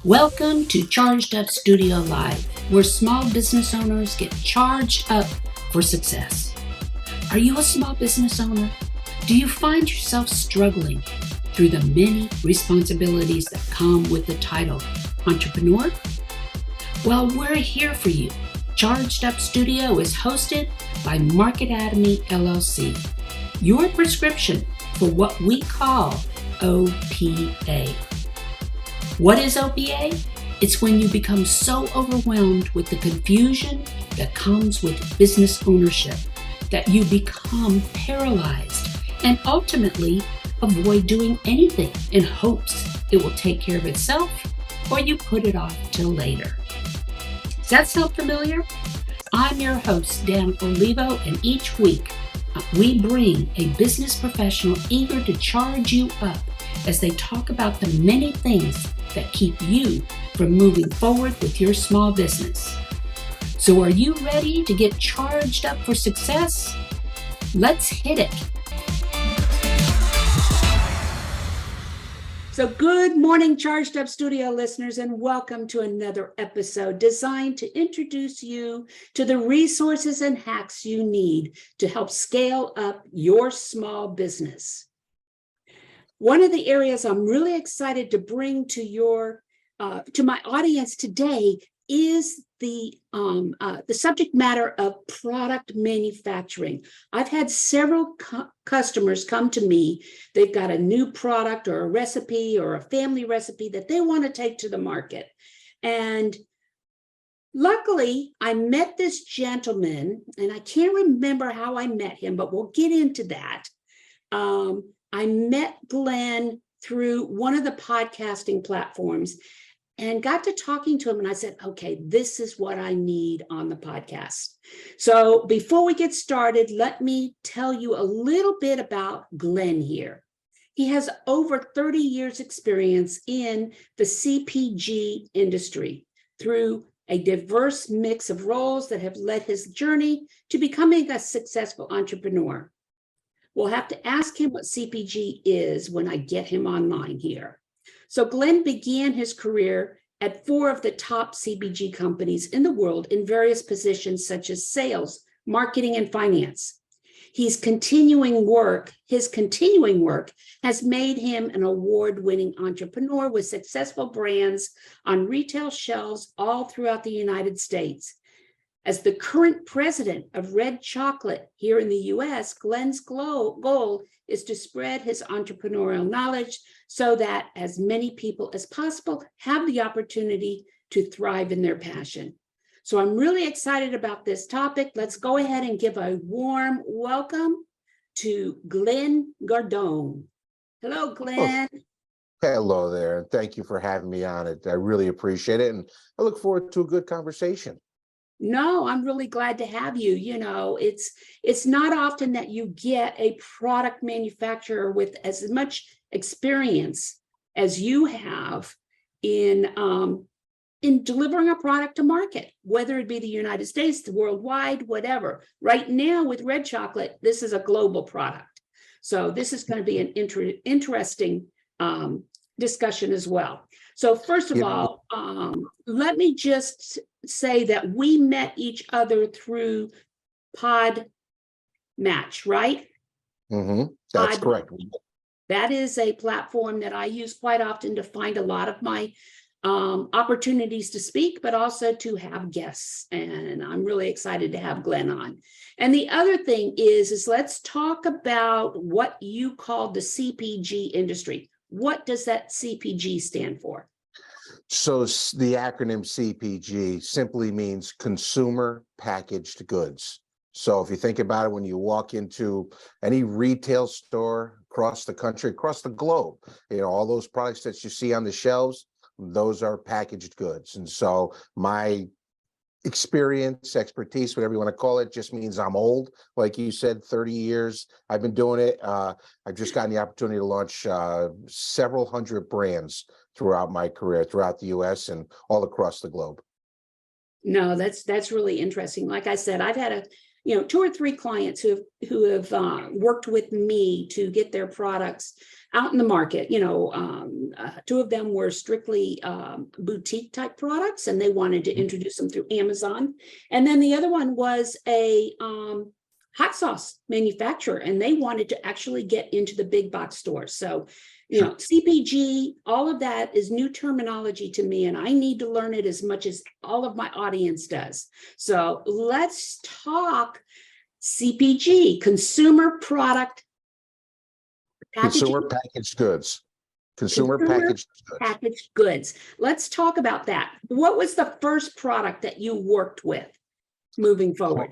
Welcome to Charged Up Studio Live, where small business owners get charged up for success. Are you a small business owner? Do you find yourself struggling through the many responsibilities that come with the title entrepreneur? Well, we're here for you. Charged Up Studio is hosted by Market Atomy LLC, your prescription for what we call OPA. What is OPA? It's when you become so overwhelmed with the confusion that comes with business ownership that you become paralyzed and ultimately avoid doing anything in hopes it will take care of itself, or you put it off till later. Does that sound familiar? I'm your host, Dan Olivo, and each week we bring a business professional eager to charge you up as they talk about the many things that keep you from moving forward with your small business. So are you ready to get charged up for success? Let's hit it. So good morning, Charged Up Studio listeners, and welcome to another episode designed to introduce you to the resources and hacks you need to help scale up your small business. One of the areas I'm really excited to bring to my audience today is the subject matter of product manufacturing. I've had several customers come to me. They've got a new product or a recipe or a family recipe that they want to take to the market. And luckily, I met this gentleman, and I can't remember how I met him, but we'll get into that. I met Glenn through one of the podcasting platforms and got to talking to him. And I said, okay, this is what I need on the podcast. So before we get started, let me tell you a little bit about Glenn here. He has over 30 years experience in the CPG industry through a diverse mix of roles that have led his journey to becoming a successful entrepreneur. We'll have to ask him what CPG is when I get him online here. So Glenn began his career at 4 of the top CPG companies in the world in various positions such as sales, marketing, and finance. His continuing work has made him an award-winning entrepreneur with successful brands on retail shelves all throughout the United States. As the current president of Red Chocolate here in the US, Glenn's goal is to spread his entrepreneurial knowledge so that as many people as possible have the opportunity to thrive in their passion. So I'm really excited about this topic. Let's go ahead and give a warm welcome to Glenn Gardone. Hello, Glenn. Oh, hello there, and thank you for having me on it. I really appreciate it, and I look forward to a good conversation. No, I'm really glad to have you. You know, it's not often that you get a product manufacturer with as much experience as you have in delivering a product to market, whether it be the United States, the worldwide, whatever. Right now with Red Chocolate, this is a global product. So this is going to be an interesting discussion as well. So first of all, let me just say that we met each other through Pod Match, right? That's correct. That is a platform that I use quite often to find a lot of my opportunities to speak, but also to have guests. And I'm really excited to have Glenn on. And the other thing is let's talk about what you call the CPG industry. What does that CPG stand for? So the acronym CPG simply means consumer packaged goods. So if you think about it, when you walk into any retail store across the country, across the globe, all those products that you see on the shelves, those are packaged goods. And so my experience, expertise, whatever you want to call it, just means I'm old. Like you said, 30 years I've been doing it. I've just gotten the opportunity to launch several hundred brands throughout my career, throughout the US and all across the globe. No, that's really interesting. Like I said, I've had 2 or 3 clients who have worked with me to get their products out in the market. 2 of them were strictly boutique type products, and they wanted to introduce them through Amazon. And then the other one was a hot sauce manufacturer, and they wanted to actually get into the big box stores. So, CPG, all of that is new terminology to me, and I need to learn it as much as all of my audience does. So let's talk CPG, consumer product Consumer packaging. packaged goods. Consumer packaged goods. Packaged goods. Let's talk about that. What was the first product that you worked with moving forward?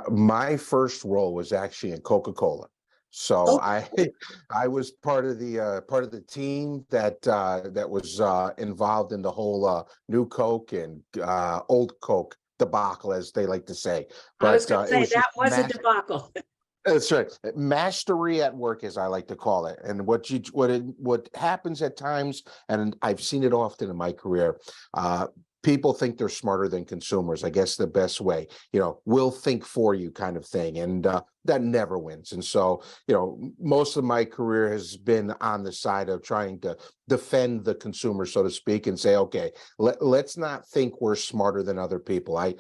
My first role was actually in Coca-Cola. So I was part of the team that was involved in the whole new Coke and old Coke debacle, as they like to say. But I was going to say that was a just debacle. That's right. Mastery at work, as I like to call it. And what happens at times, and I've seen it often in my career, people think they're smarter than consumers. I guess the best way, we'll think for you kind of thing. And that never wins. And so, most of my career has been on the side of trying to defend the consumer, so to speak, and say, okay, let's not think we're smarter than other people. I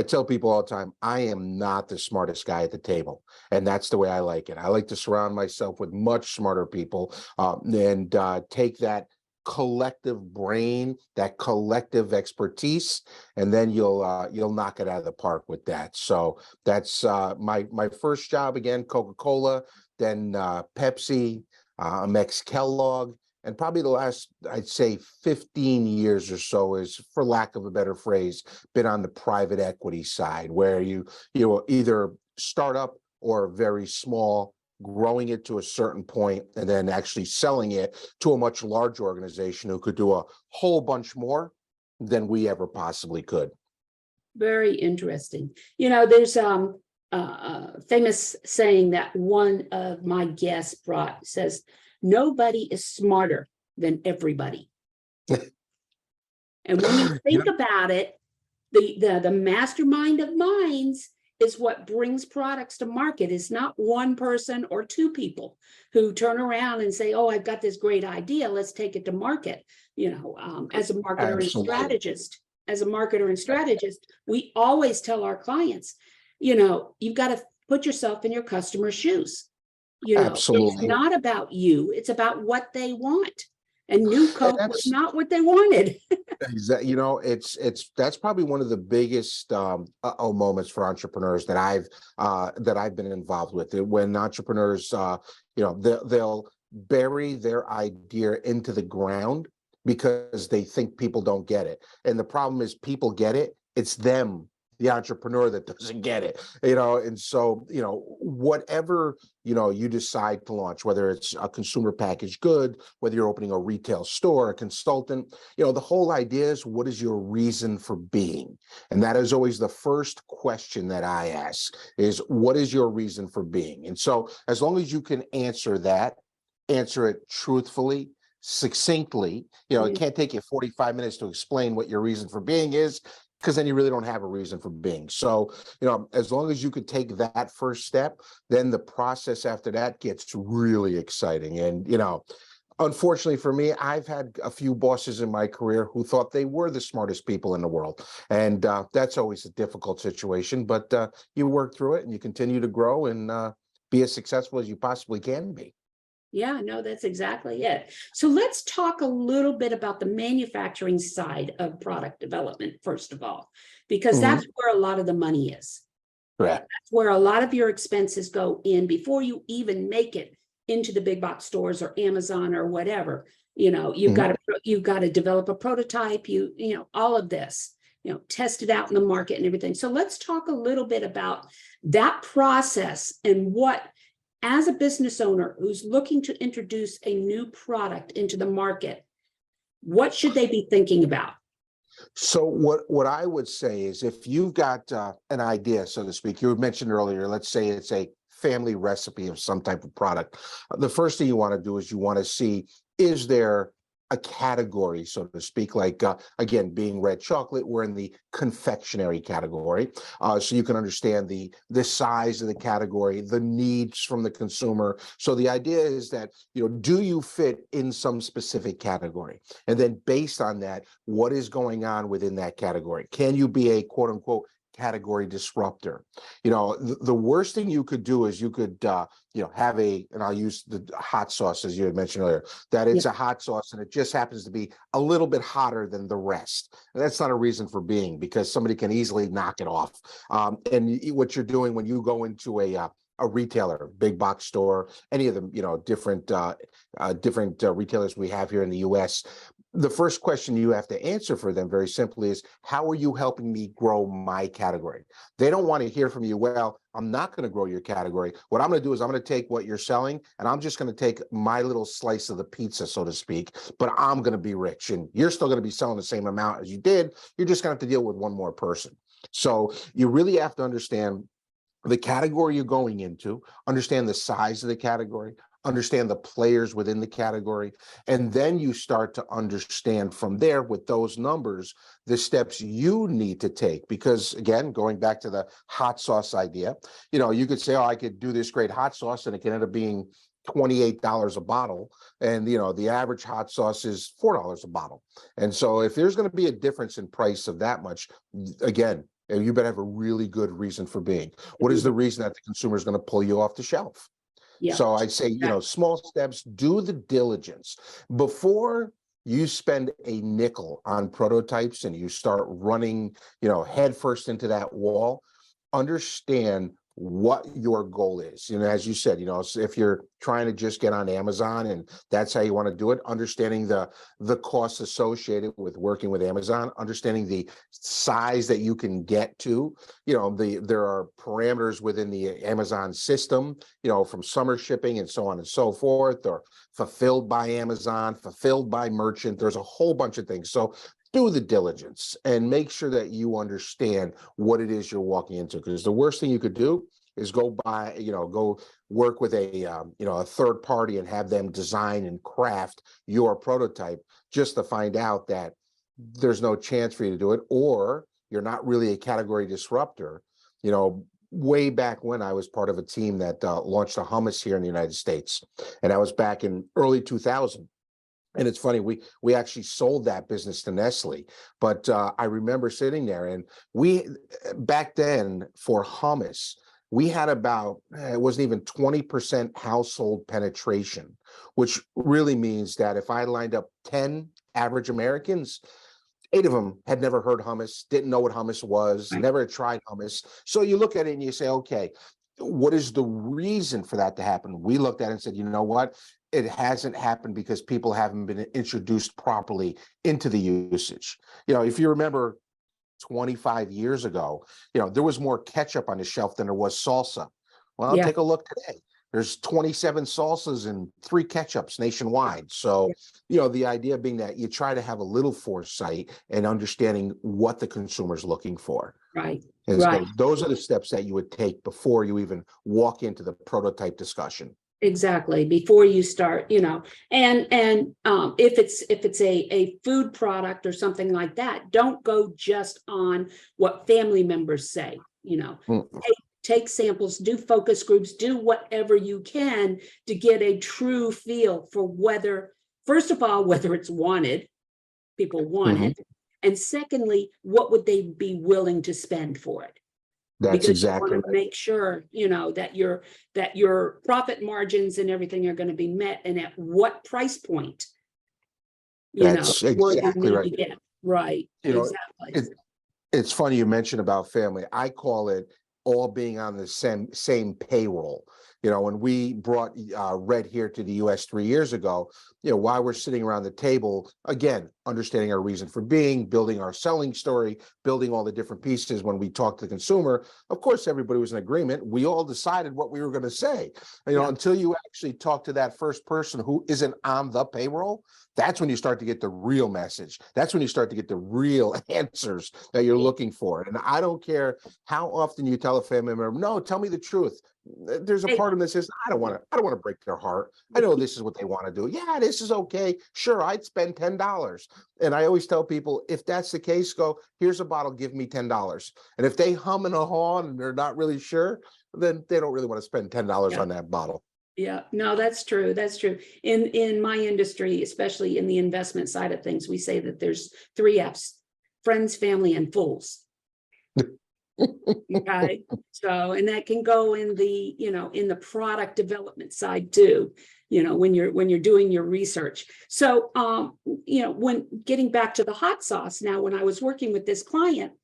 tell people all the time, I am not the smartest guy at the table. And that's the way I like it. I like to surround myself with much smarter people and take that collective brain, that collective expertise, and then you'll knock it out of the park with that. So that's my first job, again, Coca-Cola, then Pepsi, Mex Kellogg, and probably the last, I'd say, 15 years or so is, for lack of a better phrase, been on the private equity side, where you either start up or very small, growing it to a certain point, and then actually selling it to a much larger organization who could do a whole bunch more than we ever possibly could. Very interesting. There's a famous saying that one of my guests brought, says, nobody is smarter than everybody. And when you think about it, the mastermind of minds is what brings products to market. It's not one person or 2 people who turn around and say, oh, I've got this great idea, let's take it to market. As a marketer and strategist, we always tell our clients, you've got to put yourself in your customer's shoes. Absolutely. It's not about you, it's about what they want. And new Coke was not what they wanted. Exactly. That's probably one of the biggest moments for entrepreneurs that I've been involved with. When entrepreneurs, they'll bury their idea into the ground because they think people don't get it. And the problem is, people get it. It's them, the entrepreneur, that doesn't get it. And so, whatever you decide to launch, whether it's a consumer packaged good, whether you're opening a retail store, a consultant, the whole idea is, what is your reason for being? And that is always the first question that I ask, is what is your reason for being? And so as long as you can answer it truthfully, succinctly, it can't take you 45 minutes to explain what your reason for being is, because then you really don't have a reason for being. So, as long as you could take that first step, then the process after that gets really exciting. And, unfortunately for me, I've had a few bosses in my career who thought they were the smartest people in the world. And that's always a difficult situation, but you work through it and you continue to grow and be as successful as you possibly can be. Yeah, no, that's exactly it. So let's talk a little bit about the manufacturing side of product development, first of all, because that's where a lot of the money is. Right. That's where a lot of your expenses go in before you even make it into the big box stores or Amazon or whatever. You've got to develop a prototype, all of this, test it out in the market and everything. So let's talk a little bit about that process and what, as a business owner who's looking to introduce a new product into the market, what should they be thinking about? So what I would say is, if you've got an idea, so to speak, you mentioned earlier, let's say it's a family recipe of some type of product. The first thing you want to do is you want to see, is there a category, so to speak, like, again, being red chocolate, we're in the confectionery category. So you can understand the size of the category, the needs from the consumer. So the idea is that, do you fit in some specific category? And then based on that, what is going on within that category? Can you be a quote unquote category disruptor? The worst thing you could do is you could, have and I'll use the hot sauce as you had mentioned earlier, that it's a hot sauce and it just happens to be a little bit hotter than the rest. And that's not a reason for being, because somebody can easily knock it off. And what you're doing when you go into a retailer, big box store, any of them, different retailers we have here in the US, the first question you have to answer for them very simply is, how are you helping me grow my category? They don't want to hear from you, well, I'm not going to grow your category. What I'm going to do is I'm going to take what you're selling and I'm just going to take my little slice of the pizza, so to speak, but I'm going to be rich and you're still going to be selling the same amount as you did. You're just going to have to deal with one more person. So you really have to understand the category you're going into, understand the size of the category, understand the players within the category, and then you start to understand from there with those numbers, the steps you need to take. Because again, going back to the hot sauce idea, you could say, oh, I could do this great hot sauce and it can end up being $28 a bottle. And, the average hot sauce is $4 a bottle. And so if there's going to be a difference in price of that much, again, you better have a really good reason for being. What is the reason that the consumer is going to pull you off the shelf? Yeah. So I'd say, small steps, do the diligence before you spend a nickel on prototypes and you start running, headfirst into that wall. Understand what your goal is. As you said, so if you're trying to just get on Amazon and that's how you want to do it, understanding the costs associated with working with Amazon, understanding the size that you can get to, there are parameters within the Amazon system, from summer shipping and so on and so forth, or fulfilled by Amazon, fulfilled by merchant. There's a whole bunch of things. So do the diligence and make sure that you understand what it is you're walking into, because the worst thing you could do is go work with a third party and have them design and craft your prototype just to find out that there's no chance for you to do it, or you're not really a category disruptor. Way back when I was part of a team that launched a hummus here in the United States, and that was back in early 2000. And it's funny, we actually sold that business to Nestle, but I remember sitting there and back then for hummus, we had about, it wasn't even 20% household penetration, which really means that if I lined up 10 average Americans, 8 of them had never heard hummus, didn't know what hummus was, never tried hummus. So you look at it and you say, okay, what is the reason for that to happen? We looked at it and said, you know what? It hasn't happened because people haven't been introduced properly into the usage. If you remember 25 years ago, there was more ketchup on the shelf than there was salsa. Well, take a look today. There's 27 salsas and 3 ketchups nationwide. So, the idea being that you try to have a little foresight and understanding what the consumer's looking for. Right. And so those are the steps that you would take before you even walk into the prototype discussion. Exactly. Before you start, and if it's a food product or something like that, don't go just on what family members say, take samples, do focus groups, do whatever you can to get a true feel for first of all, whether it's wanted, people want it. And secondly, what would they be willing to spend for it? That's because exactly you want to make sure, that your profit margins and everything are going to be met, and at what price point, That's exactly right. to get. Right. Exactly. It's funny you mentioned about family. I call it all being on the same payroll. When we brought Red here to the US 3 years ago, while we're sitting around the table, again, understanding our reason for being, building our selling story, building all the different pieces. When we talked to the consumer, of course, everybody was in agreement. We all decided what we were going to say, until you actually talk to that first person who isn't on the payroll. That's when you start to get the real message. That's when you start to get the real answers that you're looking for. And I don't care how often you tell a family member, no, tell me the truth. There's a Hey, part of them that says, I don't want to break their heart. I know this is what they want to do. Yeah, this is okay. Sure, I'd spend $10. And I always tell people, if that's the case, go, here's a bottle, give me $10. And if they hum and a haw and they're not really sure, then they don't really want to spend $10 yeah. on that bottle. Yeah, no, that's true. That's true. In my industry, especially in the investment side of things, we say that there's 3 F's: friends, family, and fools. Okay. So, and that can go in the, in the product development side too, when you're doing your research. So, when getting back to the hot sauce, now, when I was working with this client,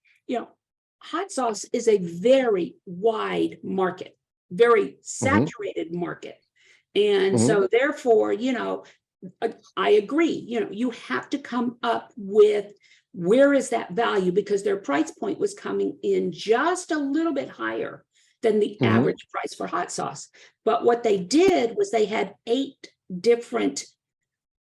hot sauce is a very wide market, very saturated market. And so therefore, I agree, you have to come up with where is that value, because their price point was coming in just a little bit higher than the average price for hot sauce. But what they did was they had 8 different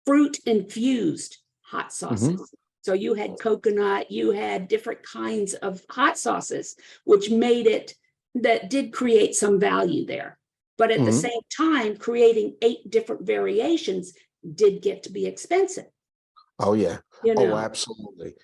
fruit infused hot sauces. So you had coconut, you had different kinds of hot sauces, which made it, that did create some value there. But at the same time, creating 8 different variations did get to be expensive. Oh, yeah. You Oh, know, absolutely.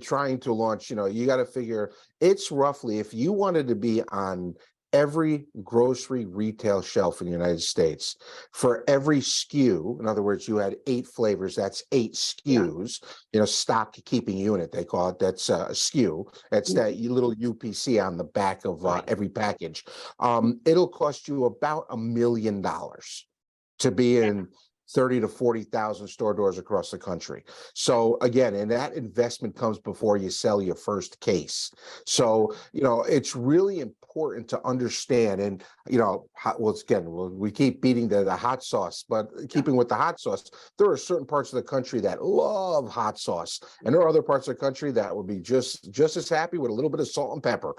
Trying to launch, you got to figure it's roughly, if you wanted to be on every grocery retail shelf in the United States, for every SKU, in other words, you had 8 flavors, that's 8 SKUs, stock keeping unit, they call it. That's a SKU. That's that little UPC on the back of every package. It'll cost you about $1 million to be in 30 to 40,000 store doors across the country. So again, and that investment comes before you sell your first case. So, it's really important to understand, and, we keep beating the hot sauce, but keeping with the hot sauce, there are certain parts of the country that love hot sauce. And there are other parts of the country that would be just as happy with a little bit of salt and pepper,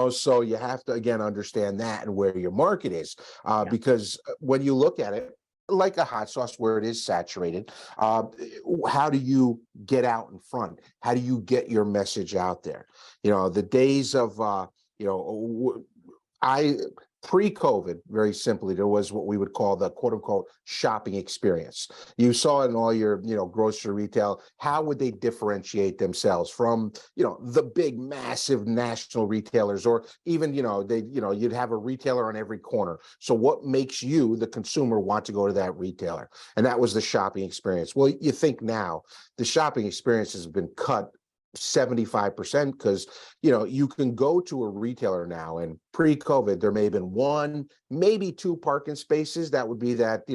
so you have to, again, understand that and where your market is, because when you look at it, like a hot sauce where it is saturated, how do you get out in front? How do you get your message out there? The days of, pre-COVID, very simply, there was what we would call the quote unquote shopping experience. You saw it in all your, grocery retail. How would they differentiate themselves from, the big, massive national retailers, or even, you'd have a retailer on every corner. So what makes you, the consumer, want to go to that retailer? And that was the shopping experience. Well, you think now the shopping experience has been cut 75%, because you can go to a retailer now, and pre-COVID there may have been 1, maybe 2 parking spaces. That would be that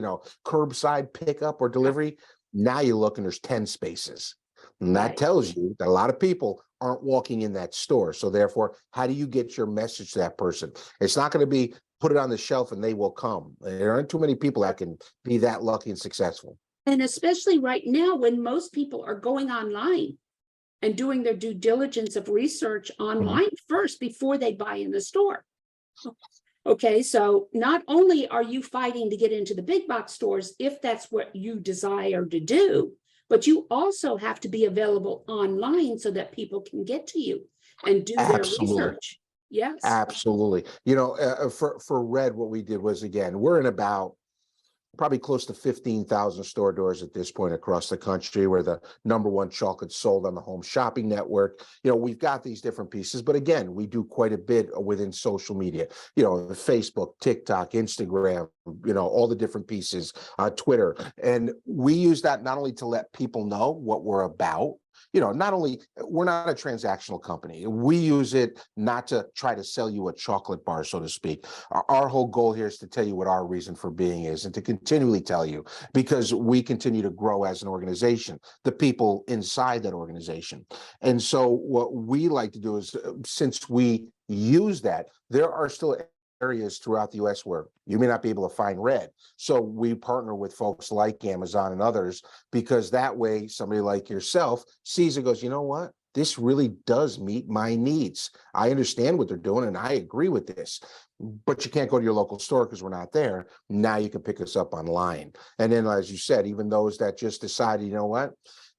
curbside pickup or delivery. Now you look and there's 10 spaces, and that tells you that a lot of people aren't walking in that store. So therefore, how do you get your message to that person? It's not going to be put it on the shelf and they will come. There aren't too many people that can be that lucky and successful. and especially right now, when most people are going online and doing their due diligence of research online first before they buy in the store. Okay, so not only are you fighting to get into the big box stores, if that's what you desire to do, but you also have to be available online so that people can get to you and do their research. Yes. Absolutely. For Red, what we did was, again, we're in about probably close to 15,000 store doors at this point across the country. We're the #1 chocolate sold on the Home Shopping Network. We've got these different pieces, but again, we do quite a bit within social media, Facebook, TikTok, Instagram, all the different pieces, Twitter. And we use that not only to let people know what we're about, not only, we're not a transactional company. We use it not to try to sell you a chocolate bar, so to speak. Our whole goal here is to tell you what our reason for being is, and to continually tell you, because we continue to grow as an organization, the people inside that organization. And so what we like to do is, since we use that, there are still areas throughout the U.S. where you may not be able to find Red. So we partner with folks like Amazon and others, because that way somebody like yourself sees it, goes, you know what? This really does meet my needs. I understand what they're doing and I agree with this. but you can't go to your local store because we're not there. Now you can pick us up online. And then, as you said, even those that just decided, you know what,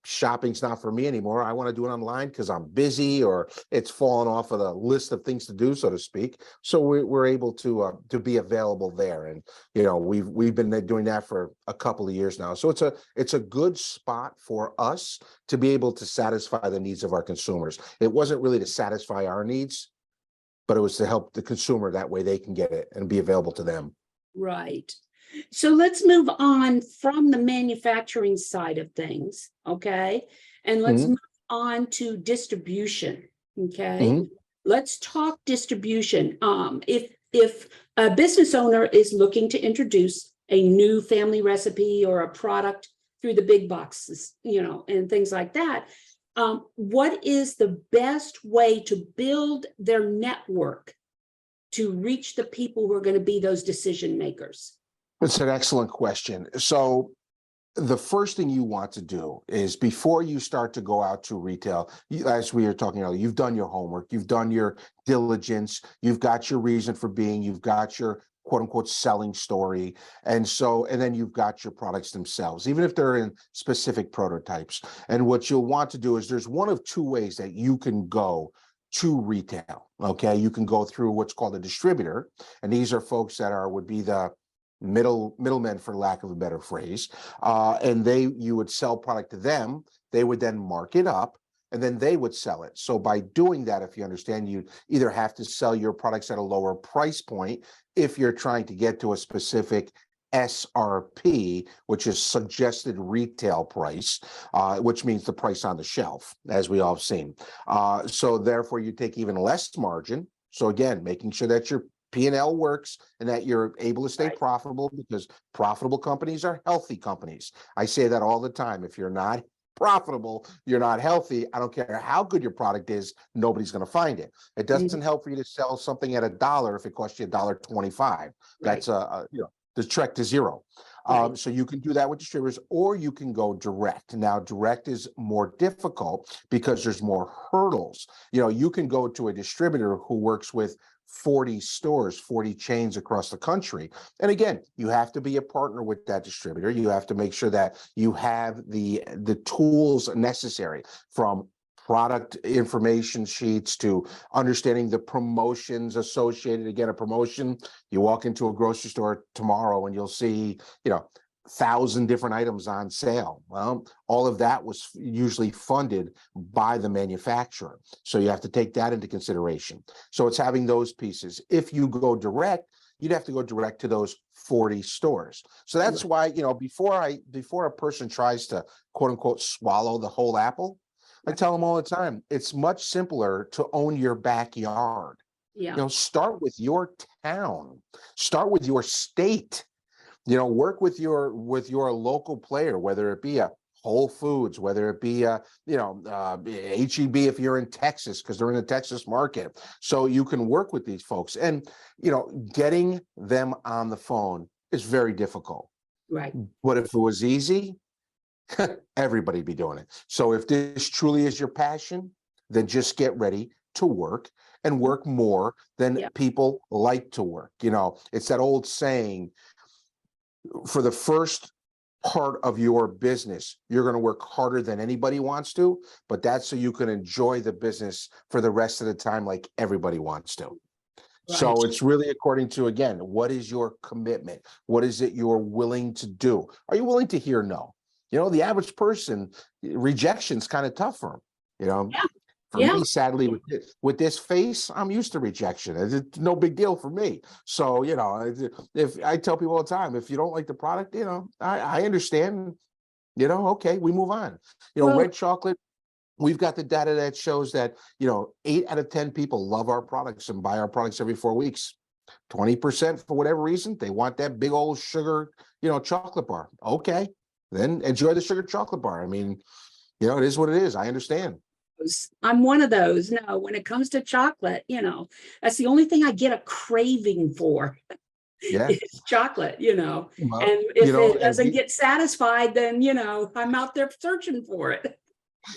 shopping's not for me anymore. I want to do it online because I'm busy or it's fallen off of the list of things to do, so to speak. So we're able to be available there. And, you know, we've been doing that for a couple of years now. So it's a good spot for us to be able to satisfy the needs of our consumers. It wasn't really to satisfy our needs, but it was to help the consumer. That way they can get it and be available to them. Right. So let's move on from the manufacturing side of things, okay? And let's Mhm. move on to distribution, okay? Mhm. Let's talk distribution. If a business owner is looking to introduce a new family recipe or a product through the big boxes, you know, and things like that, what is the best way to build their network to reach the people who are going to be those decision makers? It's an excellent question. So the first thing you want to do is, before you start to go out to retail, as we were talking earlier, you've done your homework, you've done your diligence, you've got your reason for being, you've got your quote unquote selling story. And then you've got your products themselves, even if they're in specific prototypes. And what you'll want to do is, there's one of two ways that you can go to retail. Okay. You can go through what's called a distributor. And these are folks that would be the middlemen, for lack of a better phrase. And you would sell product to them. They would then mark it up, and then they would sell it. So by doing that, if you understand, you either have to sell your products at a lower price point if you're trying to get to a specific SRP, which is suggested retail price, which means the price on the shelf, as we all have seen. So therefore, you take even less margin. So again, making sure that your P&L works and that you're able to stay profitable, because profitable companies are healthy companies. I say that all the time. If you're not profitable, you're not healthy. I don't care how good your product is, nobody's going to find it. It doesn't help for you to sell something at $1 if it costs you $1.25. That's the trek to zero. So you can do that with distributors, or you can go direct. Now, direct is more difficult because there's more hurdles. You know, you can go to a distributor who works with 40 stores, 40 chains across the country. And again, you have to be a partner with that distributor. You have to make sure that you have the tools necessary, from product information sheets to understanding the promotions associated. Again, a promotion, you walk into a grocery store tomorrow and you'll see, 1,000 different items on sale. Well, all of that was usually funded by the manufacturer. So you have to take that into consideration. So it's having those pieces. If you go direct, you'd have to go direct to those 40 stores. So that's why, before a person tries to quote unquote swallow the whole apple, I tell them all the time, it's much simpler to own your backyard. Start with your town, start with your state. Work with your local player, whether it be a Whole Foods, whether it be a HEB if you're in Texas, because they're in the Texas market. So you can work with these folks, and getting them on the phone is very difficult. Right. But if it was easy, everybody'd be doing it. So if this truly is your passion, then just get ready to work, and work more than people like to work. It's that old saying, for the first part of your business, you're going to work harder than anybody wants to, but that's so you can enjoy the business for the rest of the time like everybody wants to. So it's really according to, again, what is your commitment? What is it you're willing to do? Are you willing to hear no? The average person, rejection's kind of tough for them, For me, sadly, with this face, I'm used to rejection. It's no big deal for me. So, if I tell people all the time, if you don't like the product, I understand, okay, we move on. Red chocolate, we've got the data that shows that, 8 out of 10 people love our products and buy our products every 4 weeks. 20%, for whatever reason, they want that big old sugar, chocolate bar. Okay, then enjoy the sugar chocolate bar. I mean, it is what it is. I understand. I'm one of those. No, when it comes to chocolate, that's the only thing I get a craving for. Is chocolate, Well, and if it doesn't get satisfied, then I'm out there searching for it.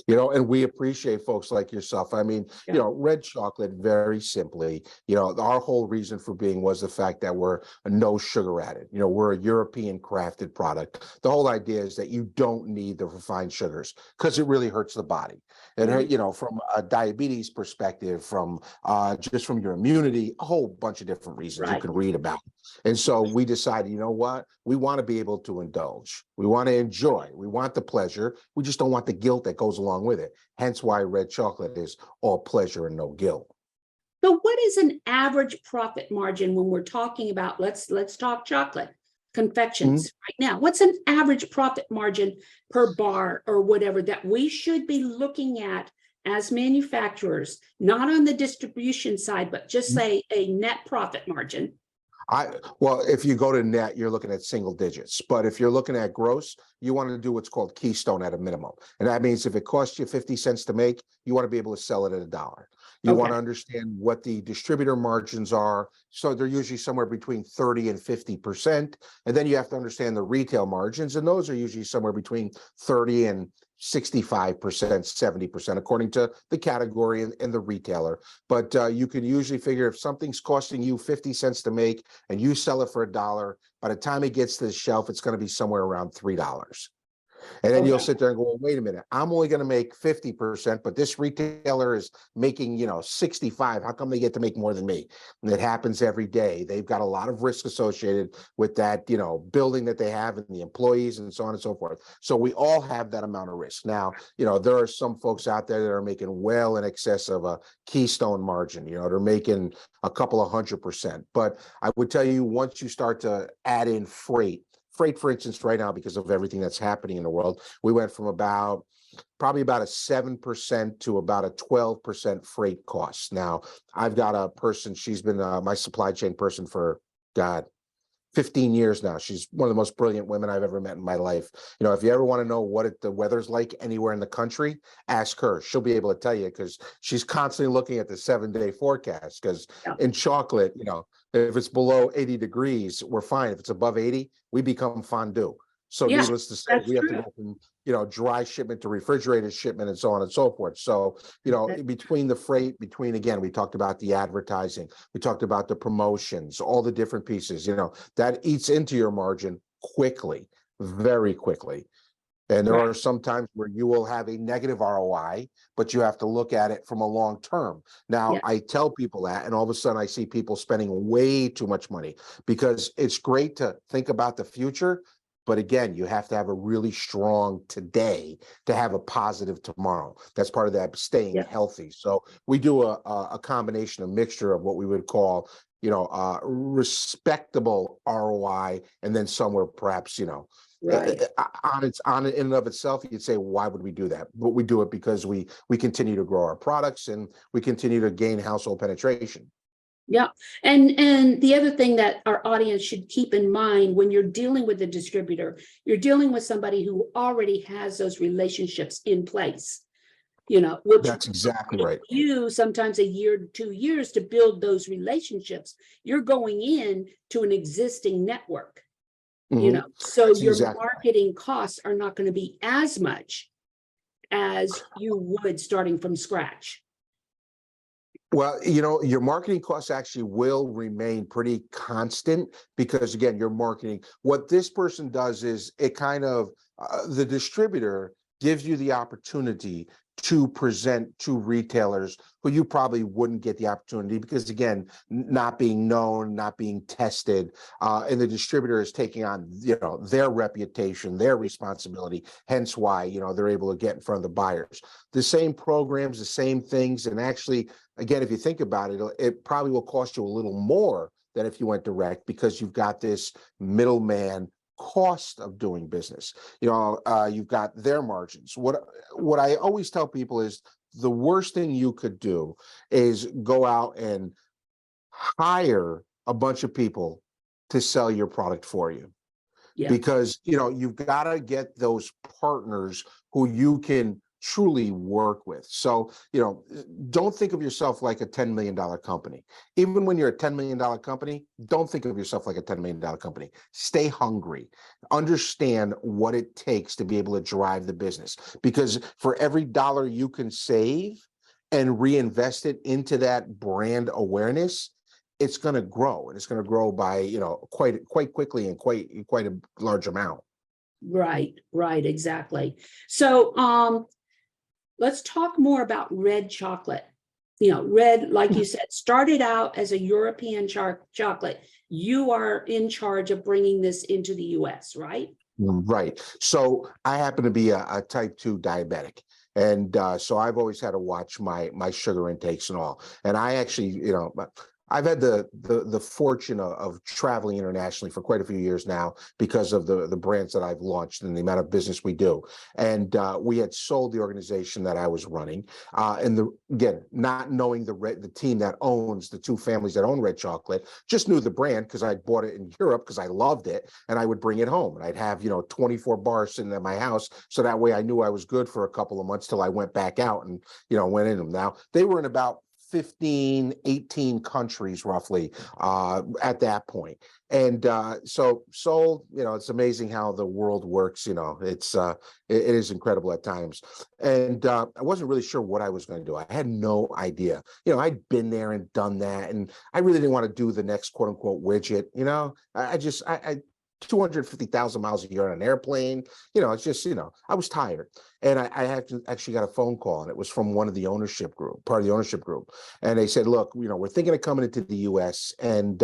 And we appreciate folks like yourself. I mean, Yeah. red chocolate, very simply, our whole reason for being was the fact that we're no sugar added. We're a European crafted product. The whole idea is that you don't need the refined sugars because it really hurts the body. And, from a diabetes perspective, from just from your immunity, a whole bunch of different reasons you Right. can read about. And so we decided, you know what? We want to be able to indulge. We want to enjoy. We want the pleasure. We just don't want the guilt that goes along with it. Hence why red chocolate is all pleasure and no guilt. So what is an average profit margin when we're talking about, let's talk chocolate confections right now? What's an average profit margin per bar or whatever that we should be looking at as manufacturers, not on the distribution side, but just say a net profit margin? Well, if you go to net, you're looking at single digits. But if you're looking at gross, you want to do what's called keystone at a minimum. And that means if it costs you 50 cents to make, you want to be able to sell it at $1. You want to understand what the distributor margins are. So they're usually somewhere between 30 and 50%. And then you have to understand the retail margins. And those are usually somewhere between 30 and 65%, 70%, according to the category and the retailer. But you can usually figure if something's costing you 50 cents to make and you sell it for $1, by the time it gets to the shelf, it's going to be somewhere around $3. And then you'll sit there and go, well, wait a minute, I'm only going to make 50%, but this retailer is making, 65. How come they get to make more than me? And it happens every day. They've got a lot of risk associated with that, building that they have and the employees and so on and so forth. So we all have that amount of risk. Now, there are some folks out there that are making well in excess of a keystone margin, they're making a couple of 100%. But I would tell you, once you start to add in freight, for instance, right now, because of everything that's happening in the world, we went from probably about a 7% to about a 12% freight cost. Now, I've got a person, she's been my supply chain person for, 15 years now. She's one of the most brilliant women I've ever met in my life. If you ever want to know what the weather's like anywhere in the country, ask her. She'll be able to tell you because she's constantly looking at the 7-day forecast. Because in chocolate, if it's below 80 degrees, we're fine. If it's above 80, we become fondue. So needless to say, we have to go from, dry shipment to refrigerated shipment and so on and so forth. So, between the freight, again, we talked about the advertising, we talked about the promotions, all the different pieces, that eats into your margin quickly, very quickly. And there are some times where you will have a negative ROI, but you have to look at it from a long term. Now, I tell people that, and all of a sudden I see people spending way too much money because it's great to think about the future. But again, you have to have a really strong today to have a positive tomorrow. That's part of that staying healthy. So we do a combination, a mixture of what we would call, respectable ROI, and then somewhere perhaps, on it in and of itself, you'd say, why would we do that? But we do it because we continue to grow our products and we continue to gain household penetration. Yeah. And the other thing that our audience should keep in mind when you're dealing with a distributor, you're dealing with somebody who already has those relationships in place, which that's exactly right. You sometimes a year, 2 years to build those relationships. You're going in to an existing network, so that's your marketing costs are not going to be as much as you would starting from scratch. Well, your marketing costs actually will remain pretty constant because, again, your marketing, what this person does is it kind of, the distributor gives you the opportunity to present to retailers who you probably wouldn't get the opportunity because, again, not being known, not being tested, and the distributor is taking on, their reputation, their responsibility, hence why, they're able to get in front of the buyers. The same programs, the same things, and actually, again, if you think about it, it probably will cost you a little more than if you went direct because you've got this middleman cost of doing business. You've got their margins. What I always tell people is the worst thing you could do is go out and hire a bunch of people to sell your product for you. Because, you've got to get those partners who you can truly work with. So, don't think of yourself like a $10 million company. Even when you're a $10 million company, don't think of yourself like a $10 million company. Stay hungry. Understand what it takes to be able to drive the business. Because for every dollar you can save and reinvest it into that brand awareness, it's going to grow, and it's going to grow by, quite quickly and quite a large amount. Right, right, exactly. So let's talk more about red chocolate. Red, like you said, started out as a European chocolate. You are in charge of bringing this into the US, right? Right. So I happen to be a type 2 diabetic. And so I've always had to watch my sugar intakes and all. And I actually, I've had the fortune of traveling internationally for quite a few years now because of the brands that I've launched and the amount of business we do. And we had sold the organization that I was running. And again, not knowing the team that owns the two families that own Red Chocolate, just knew the brand because I bought it in Europe because I loved it, and I would bring it home. And I'd have 24 bars sitting at my house, so that way I knew I was good for a couple of months till I went back out and went in them. Now they were in about 15, 18 countries roughly at that point. And so sold, it's amazing how the world works. It is incredible at times. And I wasn't really sure what I was going to do. I had no idea. I'd been there and done that, and I really didn't want to do the next quote unquote widget. I 250,000 miles a year on an airplane. It's just, I was tired. And I actually got a phone call, and it was from one of the part of the ownership group. And they said, look, we're thinking of coming into the US, and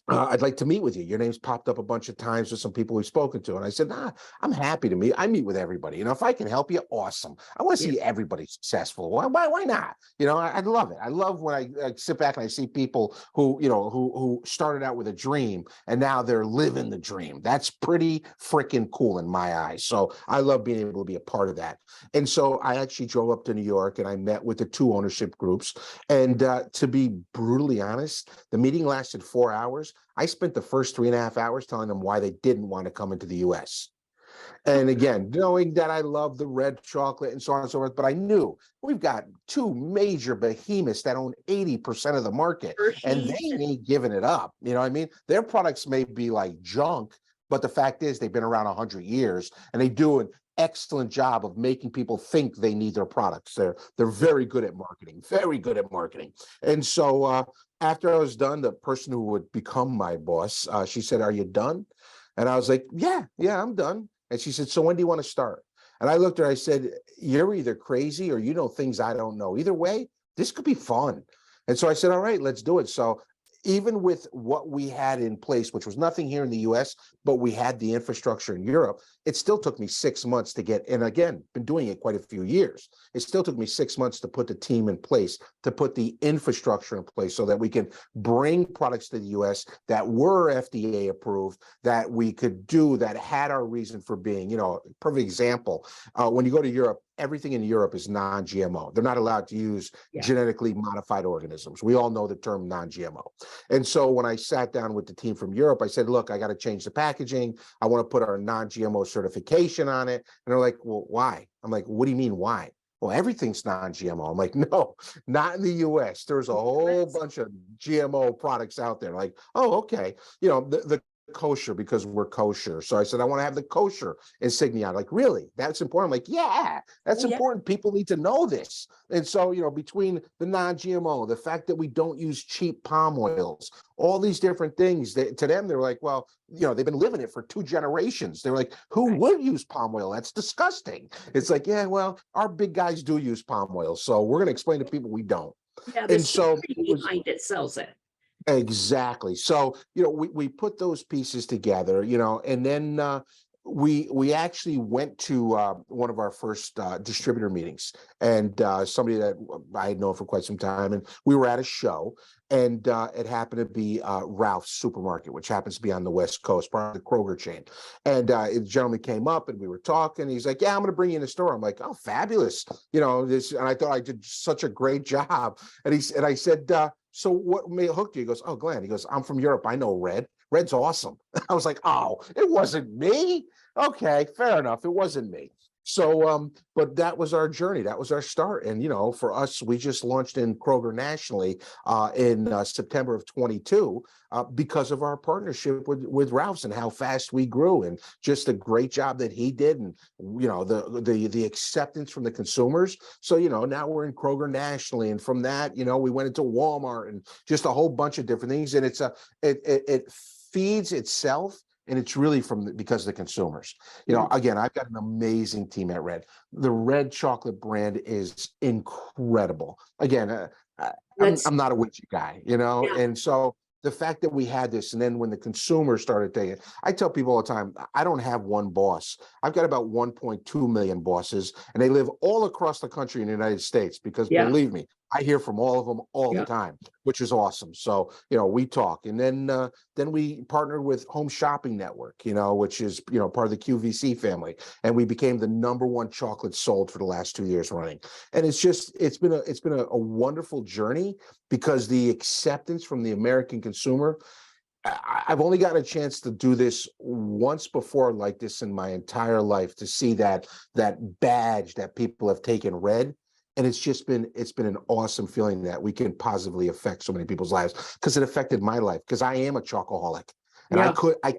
I'd like to meet with you. Your name's popped up a bunch of times with some people we've spoken to. And I said, I'm happy to meet. I meet with everybody. If I can help you, awesome. I want to see everybody successful. Why not? I'd love it. I love when I sit back and I see people who started out with a dream and now they're living the dream. That's pretty freaking cool in my eyes. So I love being able to be a part of that. And so I actually drove up to New York and I met with the two ownership groups. And to be brutally honest, the meeting lasted 4 hours. I spent the first 3.5 hours telling them why they didn't want to come into the US. And again, knowing that I love the red chocolate and so on and so forth, but I knew we've got two major behemoths that own 80% of the market, and they ain't giving it up. You know what I mean? Their products may be like junk, but the fact is they've been around 100 years and they do an excellent job of making people think they need their products. They're very good at marketing, very good at marketing. And so after I was done, the person who would become my boss, she said, "Are you done?" And I was like, yeah, I'm done. And she said, "So when do you want to start?" And I looked at her, I said, "You're either crazy or you know things I don't know. Either way, this could be fun." And so I said, "All right, let's do it." So even with what we had in place, which was nothing here in the US, but we had the infrastructure in Europe, it still took me 6 months to get, and again, been doing it quite a few years. It still took me 6 months to put the team in place, to put the infrastructure in place so that we can bring products to the US that were FDA approved, that we could do, that had our reason for being. Perfect example, when you go to Europe, everything in Europe is non-GMO. They're not allowed to use genetically modified organisms. We all know the term non-GMO. And so when I sat down with the team from Europe, I said, look, I got to change the packaging. I want to put our non-GMO certification on it. And they're like, well, why? I'm like, what do you mean, why? Well, everything's non-GMO. I'm like, no, not in the US. There's a whole bunch of GMO products out there. Like, oh, okay. The kosher, because we're kosher. So I said, I want to have the kosher insignia. Like, really? That's important? I'm like, yeah, that's important. People need to know this. And so, between the non-GMO, the fact that we don't use cheap palm oils, all these different things, to them, they're like, well, they've been living it for 2 generations. They're like, who would use palm oil? That's disgusting. It's like, yeah, well, our big guys do use palm oil. So we're going to explain to people we don't. Yeah, the story behind it sells it. Exactly. So, we put those pieces together, and then we actually went to one of our first distributor meetings, and somebody that I had known for quite some time, and we were at a show, and it happened to be Ralph's Supermarket, which happens to be on the West Coast, part of the Kroger chain. And the gentleman came up and we were talking. He's like, yeah, I'm going to bring you in the store. I'm like, oh, fabulous. This, and I thought I did such a great job. And I said, so what may have hooked you? He goes, oh, Glenn. He goes, I'm from Europe. I know Red. Red's awesome. I was like, oh, it wasn't me. Okay, fair enough. It wasn't me. But that was our journey. That was our start. And, for us, we just launched in Kroger nationally in September of 22 because of our partnership with Ralph's and how fast we grew and just the great job that he did. And, the acceptance from the consumers. So, now we're in Kroger nationally. And from that, we went into Walmart and just a whole bunch of different things. And it feeds itself. And it's really because of the consumers. Again, I've got an amazing team at Red. The Red chocolate brand is incredible. Again, I'm not a witchy guy, Yeah. and so the fact that we had this, and then when the consumers started taking it, I tell people all the time, I don't have one boss. I've got about 1.2 million bosses, and they live all across the country in the United States because believe me, I hear from all of them all the time, which is awesome. So, we talk. And then we partnered with Home Shopping Network, which is, part of the QVC family. And we became the #1 chocolate sold for the last 2 years running. And it's been a wonderful journey because the acceptance from the American consumer. I've only gotten a chance to do this once before like this in my entire life, to see that badge that people have taken Red. And it's been an awesome feeling that we can positively affect so many people's lives, because it affected my life, because I am a chocoholic. And I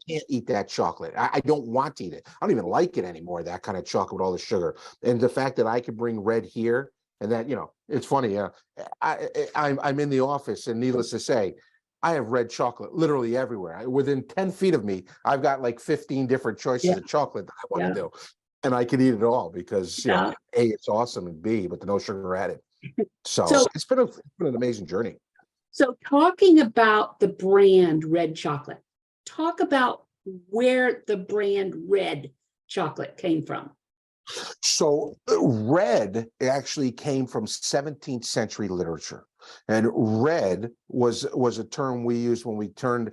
can't eat that chocolate. I don't want to eat it. I don't even like it anymore, that kind of chocolate with all the sugar. And the fact that I could bring Red here, and that, it's funny. I'm in the office, and needless to say, I have Red chocolate literally everywhere. Within 10 feet of me, I've got like 15 different choices of chocolate that I want to do. And I could eat it all because, A, it's awesome, and B, but no sugar added. So it's been an amazing journey. So talking about the brand Red Chocolate, talk about where the brand Red Chocolate came from. So red actually came from 17th century literature. And red was a term we used when we turned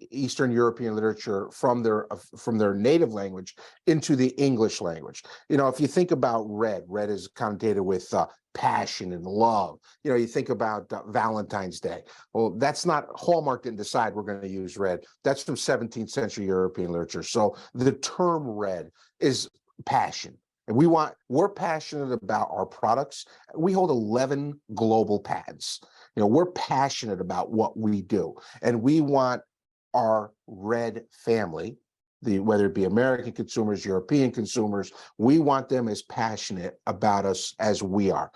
Eastern European literature from their native language into the English language. If you think about red is connotated with passion and love. You think about Valentine's Day. Well, that's not, Hallmark didn't decide we're going to use red. That's from 17th century European literature. So the term red is passion. And we're passionate about our products. We hold 11 global patents. We're passionate about what we do. And we want our Red family, whether it be American consumers, European consumers, we want them as passionate about us as we are.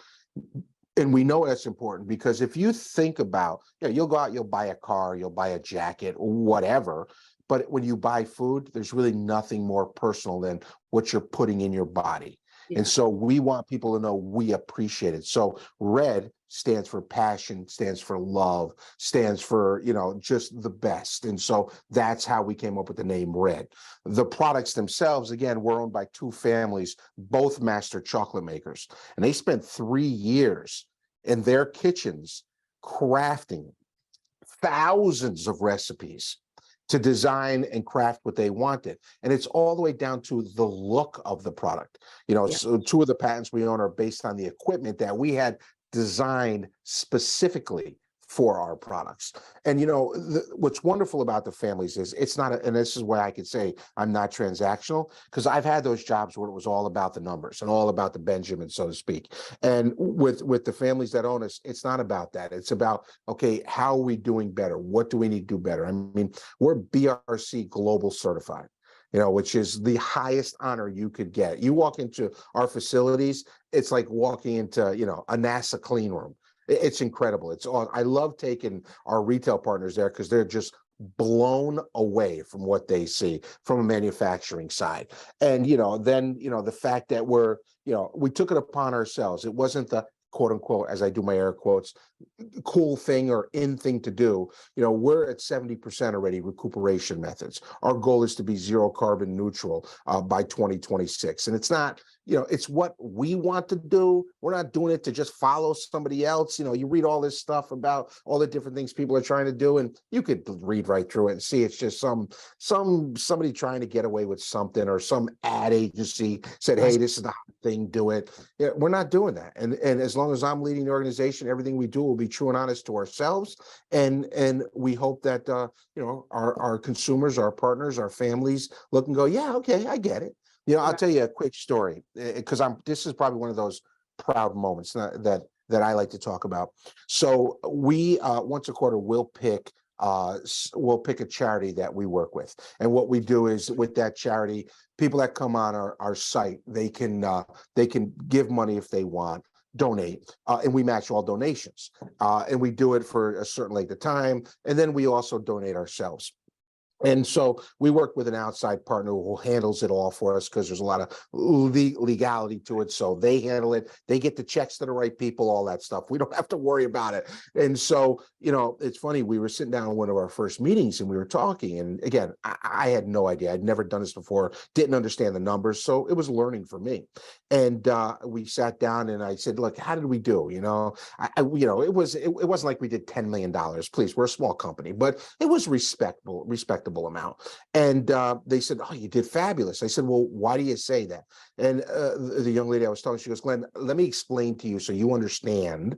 And we know that's important, because if you think about, you'll go out, you'll buy a car, you'll buy a jacket, whatever. But when you buy food, there's really nothing more personal than what you're putting in your body. And so we want people to know we appreciate it. So Red stands for passion, stands for love, stands for, just the best. And so that's how we came up with the name Red. The products themselves, again, were owned by two families, both master chocolate makers. And they spent 3 years in their kitchens crafting thousands of recipes to design and craft what they wanted. And it's all the way down to the look of the product. So 2 of the patents we own are based on the equipment that we had designed specifically for our products. And what's wonderful about the families is it's not, and this is why I could say I'm not transactional, because I've had those jobs where it was all about the numbers and all about the Benjamin, so to speak. And with the families that own us, it's not about that. It's about, okay, how are we doing better? What do we need to do better? I mean, we're BRC Global certified, which is the highest honor you could get. You walk into our facilities, it's like walking into, a NASA clean room. It's incredible. It's all, I love taking our retail partners there, because they're just blown away from what they see from a manufacturing side. And, then, the fact that we took it upon ourselves. It wasn't the quote unquote, as I do my air quotes, cool thing or in thing to do. We're at 70% already recuperation methods. Our goal is to be zero carbon neutral by 2026. And it's not, it's what we want to do. We're not doing it to just follow somebody else. You read all this stuff about all the different things people are trying to do, and you could read right through it and see it's just somebody trying to get away with something, or some ad agency said, hey, this is the hot thing, do it. We're not doing that. And as long as I'm leading the organization, everything we do will be true and honest to ourselves. And we hope that, our consumers, our partners, our families look and go, yeah, okay, I get it. I'll Right. tell you a quick story because this is probably one of those proud moments that I like to talk about. So we once a quarter we'll pick a charity that we work with, and what we do is with that charity, people that come on our site, they can give money if they want, donate, and we match all donations, and we do it for a certain length of time, and then we also donate ourselves. And so we work with an outside partner who handles it all for us because there's a lot of legality to it. So they handle it. They get the checks to the right people, all that stuff. We don't have to worry about it. And so, it's funny. We were sitting down in one of our first meetings and we were talking. And again, I had no idea. I'd never done this before, didn't understand the numbers. So it was learning for me. And we sat down and I said, look, how did we do? It wasn't like we did $10 million. Please, we're a small company, but it was respectable amount. And they said, oh, you did fabulous. I said, well, why do you say that? And the young lady I was telling, she goes, Glenn, let me explain to you so you understand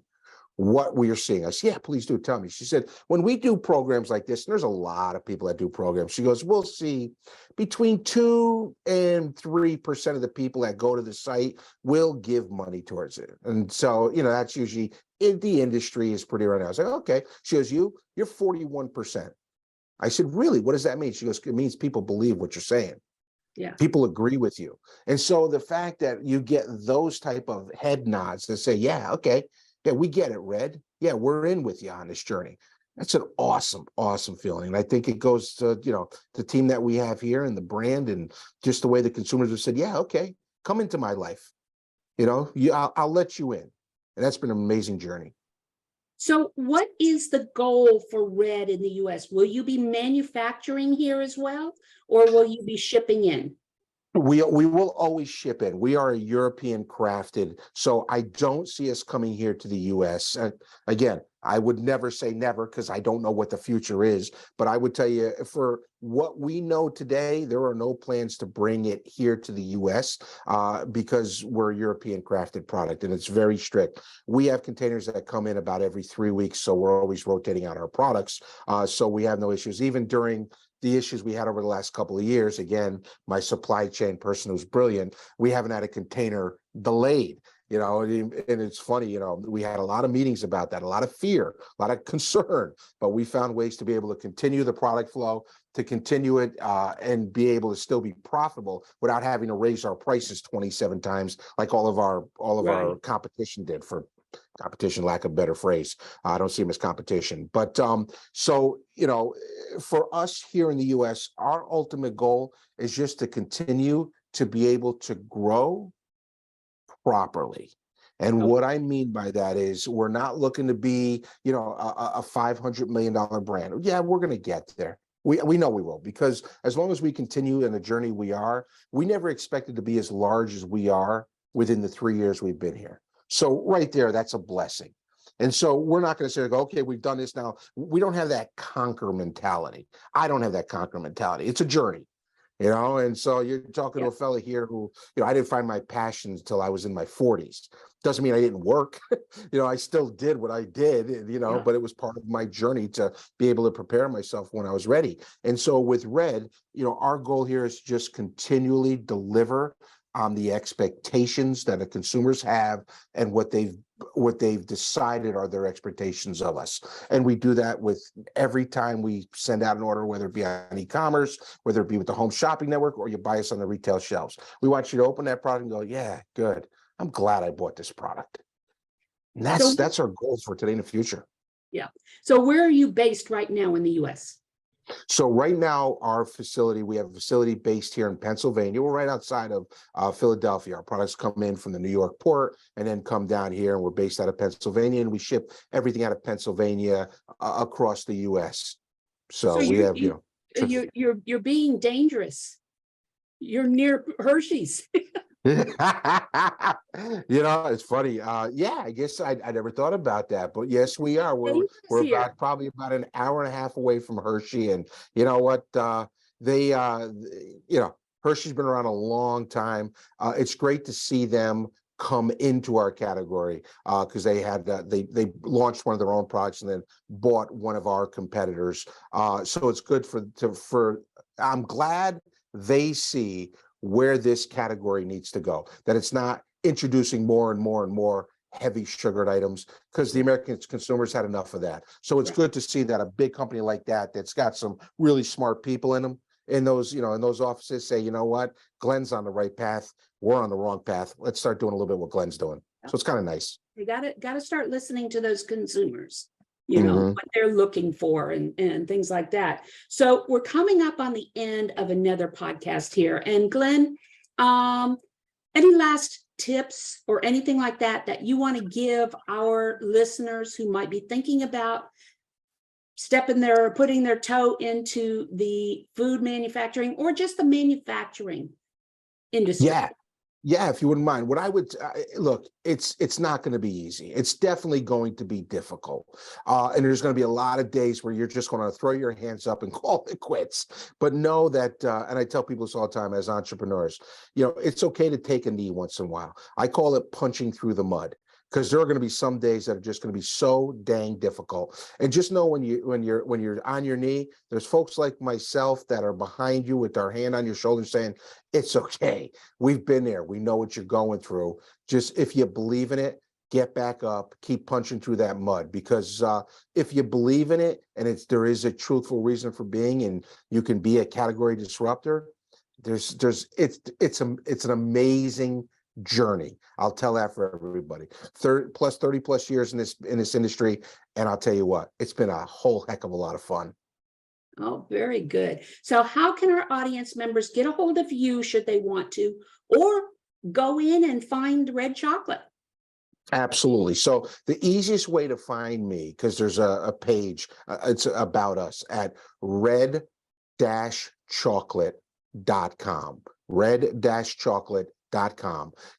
what we are seeing. I said, yeah, please do tell me. She said, when we do programs like this, and there's a lot of people that do programs, she goes, we'll see between 2 and 3% of the people that go to the site will give money towards it. And so, that's usually in the industry is pretty right now. I was like, okay. She goes, you're 41%. I said, really? What does that mean? She goes, it means people believe what you're saying. Yeah. People agree with you. And so the fact that you get those type of head nods to say, yeah, okay, yeah, we get it, Red. Yeah, we're in with you on this journey. That's an awesome, awesome feeling. And I think it goes to, the team that we have here and the brand and just the way the consumers have said, yeah, okay, come into my life. I'll let you in. And that's been an amazing journey. So what is the goal for Red in the US? Will you be manufacturing here as well, or will you be shipping in? We will always ship in. We are a European crafted, so I don't see us coming here to the US. Again, I would never say never because I don't know what the future is, but I would tell you for what we know today, there are no plans to bring it here to the US because we're a European crafted product and it's very strict. We have containers that come in about every 3 weeks, so we're always rotating out our products. So we have no issues. Even during the issues we had over the last couple of years, again, my supply chain person who's brilliant, we haven't had a container delayed, and it's funny, we had a lot of meetings about that, a lot of fear, a lot of concern, but we found ways to be able to continue the product flow, to continue it and be able to still be profitable without having to raise our prices 27 times like all of our Right. competition did. For competition, lack of better phrase, I don't see them as competition, but so for us here in the US, our ultimate goal is just to continue to be able to grow properly. And Okay. what I mean by that is we're not looking to be, a $500 million brand. Yeah, we're going to get there. We know we will, because as long as we continue in the journey we never expected to be as large as we are within the 3 years we've been here. So right there, that's a blessing. And so we're not going to say, okay, we've done this now. We don't have that conquer mentality. I don't have that conquer mentality. It's a journey. And so you're talking to Yeah. a fella here who, I didn't find my passion until I was in my 40s. Doesn't mean I didn't work. I still did what I did, Yeah. but it was part of my journey to be able to prepare myself when I was ready. And so with Red, our goal here is to just continually deliver on the expectations that the consumers have and what they've decided are their expectations of us. And we do that with every time we send out an order, whether it be on e-commerce, whether it be with the home shopping network, or you buy us on the retail shelves. We want you to open that product and go, yeah, good. I'm glad I bought this product. And So, that's our goals for today and the future. yeah. So where are you based right now in the US? So right now, we have a facility based here in Pennsylvania. We're right outside of Philadelphia. Our products come in from the New York port and then come down here, and we're based out of Pennsylvania, and we ship everything out of Pennsylvania across the U.S. So So we have, trips. you're being dangerous. You're near Hershey's. It's funny. Yeah, I guess I never thought about that, but yes, we are. Dangerous We're here. probably about an hour and a half away from Hershey, and you know what? They, Hershey's been around a long time. It's great to see them come into our category because they had they launched one of their own products and then bought one of our competitors. So it's good for I'm glad they see where this category needs to go, that it's not introducing more and more and more heavy sugared items, because the American consumers had enough of that. So it's good to see that a big company like that, that's got some really smart people in them, in those, in those offices, say, you know what, Glenn's on the right path, we're on the wrong path. Let's start doing a little bit what Glenn's doing. So it's kind of nice. You gotta start listening to those consumers, what they're looking for and things like that. So we're coming up on the end of another podcast here. And Glenn, any last tips or anything like that you want to give our listeners who might be thinking about putting their toe into the food manufacturing or just the manufacturing industry? Yeah, if you wouldn't mind. What I would look, it's not going to be easy. It's definitely going to be difficult. And there's going to be a lot of days where you're just going to throw your hands up and call it quits. But know that, and I tell people this all the time as entrepreneurs, it's okay to take a knee once in a while. I call it punching through the mud, because there are going to be some days that are just going to be so dang difficult. And just know when you're on your knee, there's folks like myself that are behind you with their hand on your shoulder saying, it's okay. We've been there. We know what you're going through. Just if you believe in it, get back up, keep punching through that mud, because if you believe in it and there is a truthful reason for being, and you can be a category disruptor, it's an amazing journey. I'll tell that for everybody. 30 plus years in this industry, and I'll tell you what, it's been a whole heck of a lot of fun. Oh, very good. So how can our audience members get a hold of you should they want to, or go in and find red chocolate? Absolutely. So the easiest way to find me, because there's a page, it's about us at red-chocolate.com. red-chocolate.com.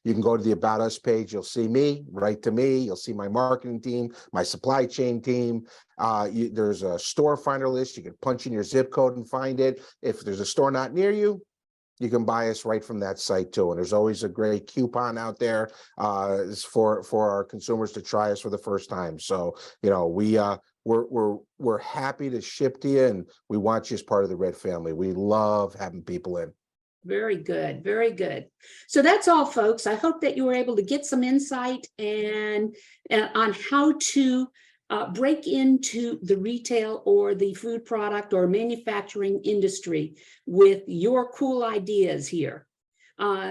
You can go to the About Us page. You'll see me, write to me. You'll see my marketing team, my supply chain team. There's a store finder list. You can punch in your zip code and find it. If there's a store not near you, you can buy us right from that site too. And there's always a great coupon out there for our consumers to try us for the first time. So, we're happy to ship to you, and we want you as part of the Red family. We love having people in. Very good. Very good. So that's all, folks. I hope that you were able to get some insight and on how to break into the retail or the food product or manufacturing industry with your cool ideas here.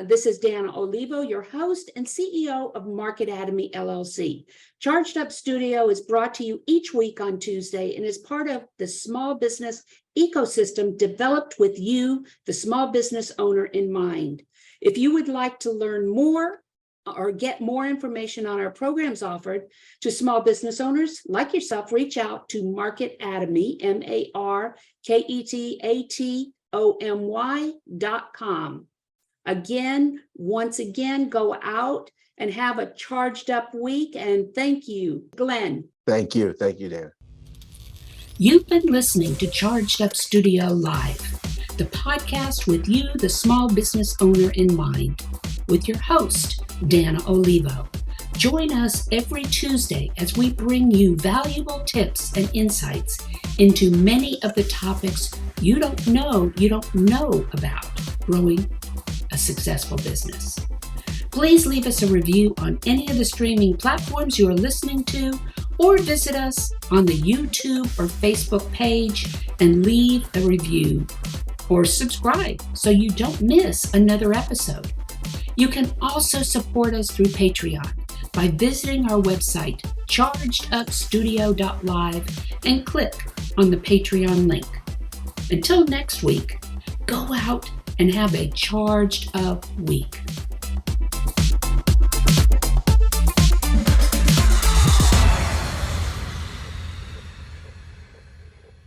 This is Dana Olivo, your host and CEO of Market Atomy LLC. Charged Up Studio is brought to you each week on Tuesday and is part of the small business ecosystem developed with you, the small business owner, in mind. If you would like to learn more or get more information on our programs offered to small business owners like yourself, reach out to Market Atomy, marketatomy.com. Again, once again, go out and have a charged up week. And thank you, Glenn. Thank you. Thank you, Dan. You've been listening to Charged Up Studio Live, the podcast with you, the small business owner, in mind, with your host, Dana Olivo. Join us every Tuesday as we bring you valuable tips and insights into many of the topics you don't know about growing a successful business. Please leave us a review on any of the streaming platforms you are listening to, or visit us on the YouTube or Facebook page and leave a review or subscribe so you don't miss another episode. You can also support us through Patreon by visiting our website, chargedupstudio.live, and click on the Patreon link. Until next week, go out and have a charged up week.